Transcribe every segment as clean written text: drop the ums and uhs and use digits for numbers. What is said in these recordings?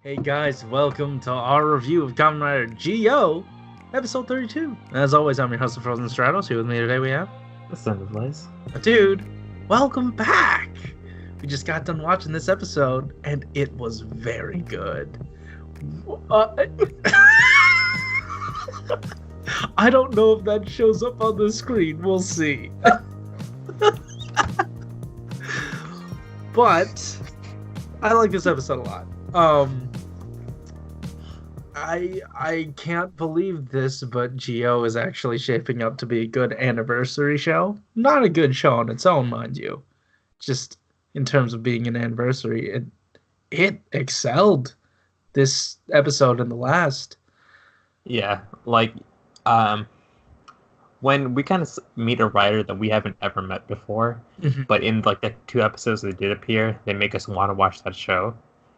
Hey guys, welcome to our review of Kamen Rider GO, episode 32. As always, I'm your host of Frozen Stratos. Here with me today we have The Cinder Blaze. Dude. Welcome back! We just got done watching this episode, and it was very good. I don't know if that shows up on the screen. We'll see. But I like this episode a lot. I can't believe this, but GO is actually shaping up to be a good anniversary show. Not a good show on its own, mind you. Just in terms of being an anniversary, it excelled this episode and the last. Yeah, when we kind of meet a writer that we haven't ever met before, but in like the two episodes that did appear, they make us want to watch that show.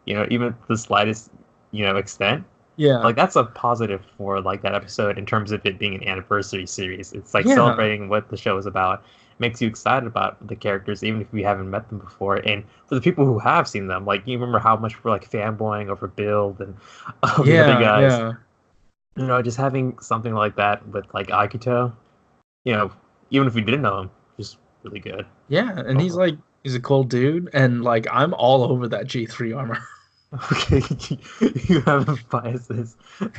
Even to the slightest, extent. Yeah. Like that's a positive for like that episode in terms of it being an anniversary series. It's like celebrating what the show is about. It makes you excited about the characters, even if we haven't met them before. And for the people who have seen them, like you remember how much we're like fanboying over Build and the other guys. Yeah. Just having something like that with like Akito, even if we didn't know him, just really good. Yeah, and he's a cool dude, and like I'm all over that G3 armor. Okay, you have biases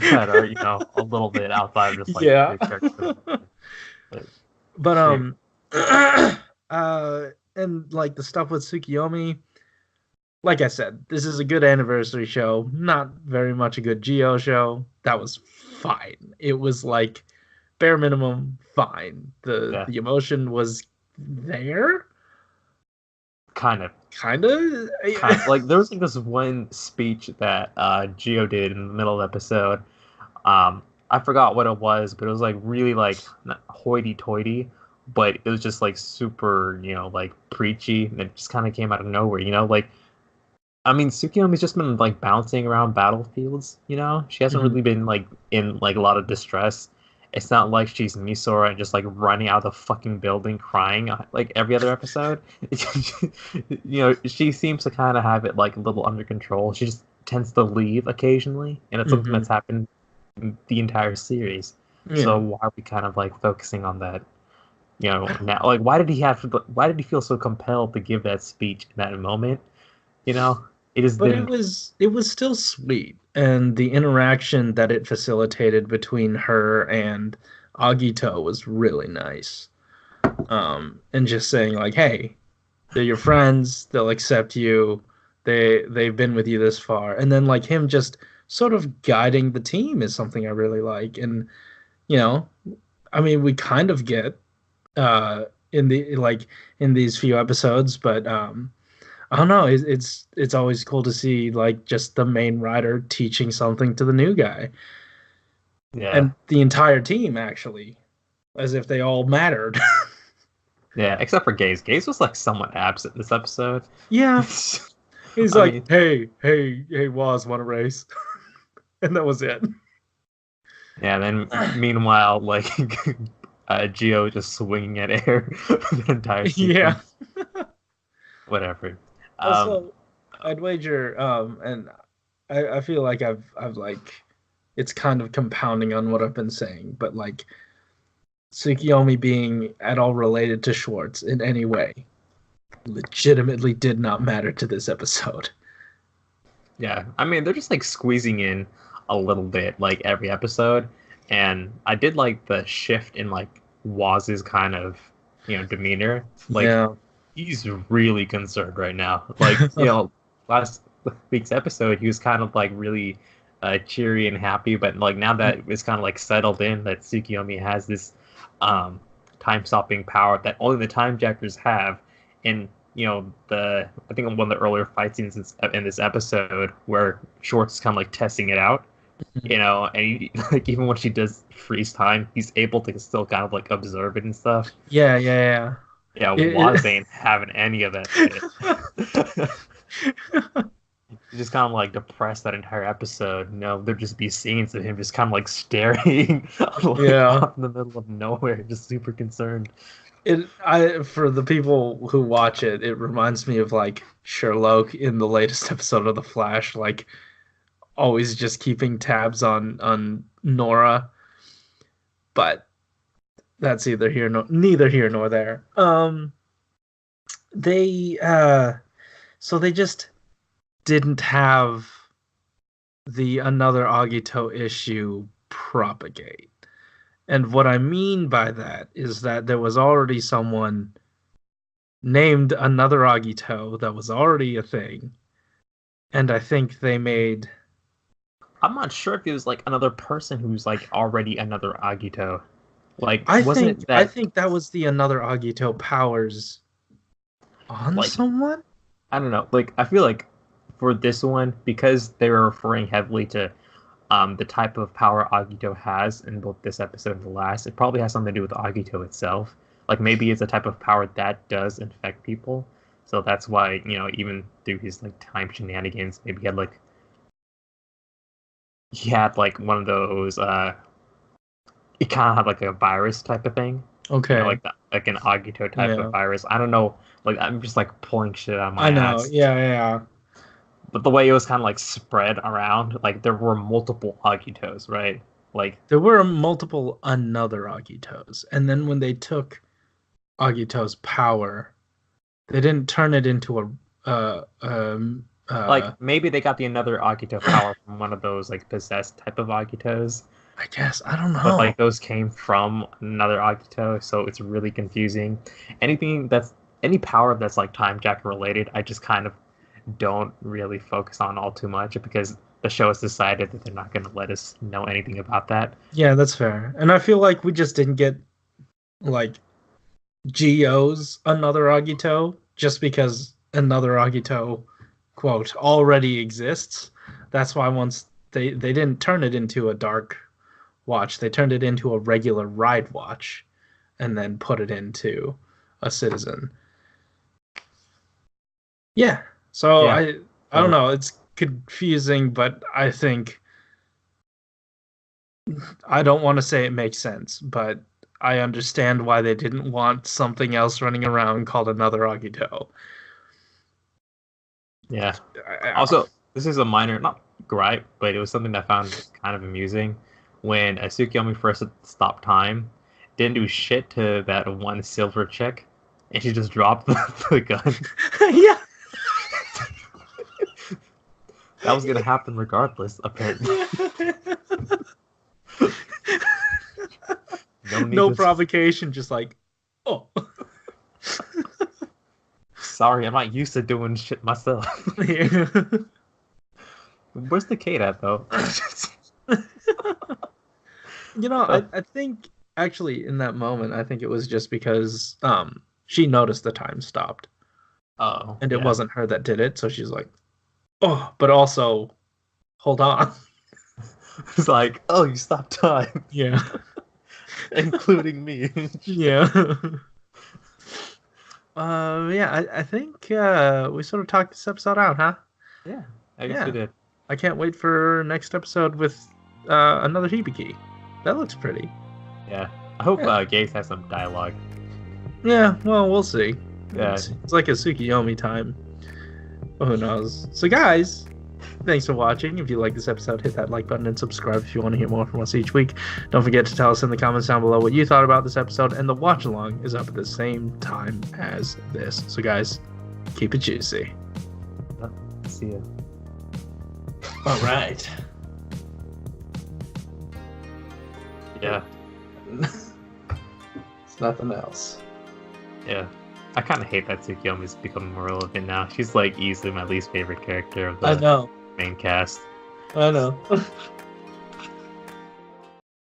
that are, a little bit outside of just like yeah. But and like the stuff with Tsukiyomi, like I said, this is a good anniversary show. Not very much a good GO show. That was fine. It was like bare minimum fine. The emotion was there. Kind of. Like there was like this one speech that Gio did in the middle of the episode. I forgot what it was, but it was like really like not hoity-toity, but it was just like super, like preachy, and it just kind of came out of nowhere. Tsukiyomi's just been like bouncing around battlefields. She hasn't really been like in like a lot of distress. It's not like she's Misora and just like running out of the fucking building crying like every other episode. She seems to kind of have it like a little under control. She just tends to leave occasionally, and it's something that's happened the entire series. Yeah. So why are we kind of like focusing on that? Now, like why did he feel so compelled to give that speech in that moment? It was still sweet, and the interaction that it facilitated between her and Agito was really nice. And just saying like, hey, they're your friends, they'll accept you, they've been with you this far, and then like him just sort of guiding the team is something I really like. And we kind of get in these few episodes, but I don't know. It's always cool to see like just the main writer teaching something to the new guy. Yeah. And the entire team actually, as if they all mattered. Yeah, except for Gaze. Gaze was like somewhat absent this episode. Yeah. He's like, hey, Waz, want a race? And that was it. Yeah, then meanwhile, like Gio just swinging at air the entire sequence. Yeah. Whatever. Also, I'd wager, and I feel like I've like, it's kind of compounding on what I've been saying, but like, Tsukiyomi being at all related to Schwartz in any way legitimately did not matter to this episode. Yeah, they're just like squeezing in a little bit like every episode, and I did like the shift in like Waz's kind of demeanor. Like, yeah. He's really concerned right now. Like, last week's episode, he was kind of like really cheery and happy, but like now that it's kind of like settled in that Tsukiyomi has this time-stopping power that only the Time Jackers have, and I think one of the earlier fight scenes in this episode where Schwartz is kind of like testing it out, and he, like even when she does freeze time, he's able to still kind of like observe it and stuff. Yeah. Yeah, Waz ain't having any of that shit. He's just kind of like depressed that entire episode. There'd just be scenes of him just kind of like staring out in the middle of nowhere, just super concerned. For the people who watch it, it reminds me of like Sherlock in the latest episode of The Flash, like always just keeping tabs on Nora, but that's neither here nor there. They so they just didn't have the another Agito issue propagate. And what I mean by that is that there was already someone named another Agito that was already a thing. And I think they made... I'm not sure if it was like another person who's like already another Agito. Like, I wasn't think that was the another Agito powers on like, someone? I don't know. Like, I feel like for this one, because they were referring heavily to the type of power Agito has in both this episode and the last, it probably has something to do with Agito itself. Like, maybe it's a type of power that does infect people. So that's why, even through his like time shenanigans, maybe he had like one of those he kind of had like a virus type of thing. Okay. Like an Agito type of virus. I don't know. Like, I'm just like pulling shit out of my ass. Yeah. But the way it was kind of like spread around, like there were multiple Agitos, right? Like there were multiple another Agitos, and then when they took Agito's power, they didn't turn it into like maybe they got the another Agito power from one of those like possessed type of Agitos. I guess, I don't know. But like those came from another Agito, so it's really confusing. Any power that's like Time Jack related, I just kind of don't really focus on all too much because the show has decided that they're not going to let us know anything about that. Yeah, that's fair. And I feel like we just didn't get like Gio's another Agito just because another Agito quote already exists. That's why once they didn't turn it into a dark watch, they turned it into a regular ride watch and then put it into a citizen. Yeah. So yeah. I don't know, it's confusing, but I think I don't want to say it makes sense, but I understand why they didn't want something else running around called another Agito. Yeah. Also, this is a minor, not gripe, but it was something that I found kind of amusing. When Tsukiyomi first stopped time, didn't do shit to that one silver chick, and she just dropped the gun. Yeah. That was gonna happen regardless, apparently. No provocation, just like, oh. Sorry, I'm not used to doing shit myself. Yeah. Where's the Kate at, though? I think, actually, in that moment, I think it was just because she noticed the time stopped. Oh. And it wasn't her that did it, so she's like, oh, but also, hold on. It's like, oh, you stopped time. Yeah. Including me. Yeah. I think we sort of talked this episode out, huh? Yeah, I guess we did. I can't wait for next episode with another Hibiki. That looks pretty. Yeah. I hope Gaze has some dialogue. Yeah, well, we'll see. Yeah. It's like a Tsukiyomi time. Who knows? So, guys, thanks for watching. If you like this episode, hit that like button and subscribe if you want to hear more from us each week. Don't forget to tell us in the comments down below what you thought about this episode, and the watch along is up at the same time as this. So, guys, keep it juicy. See ya. All right. Yeah. It's nothing else. Yeah. I kind of hate that Tsukiyomi's becoming more relevant now. She's like easily my least favorite character of the main cast. I know.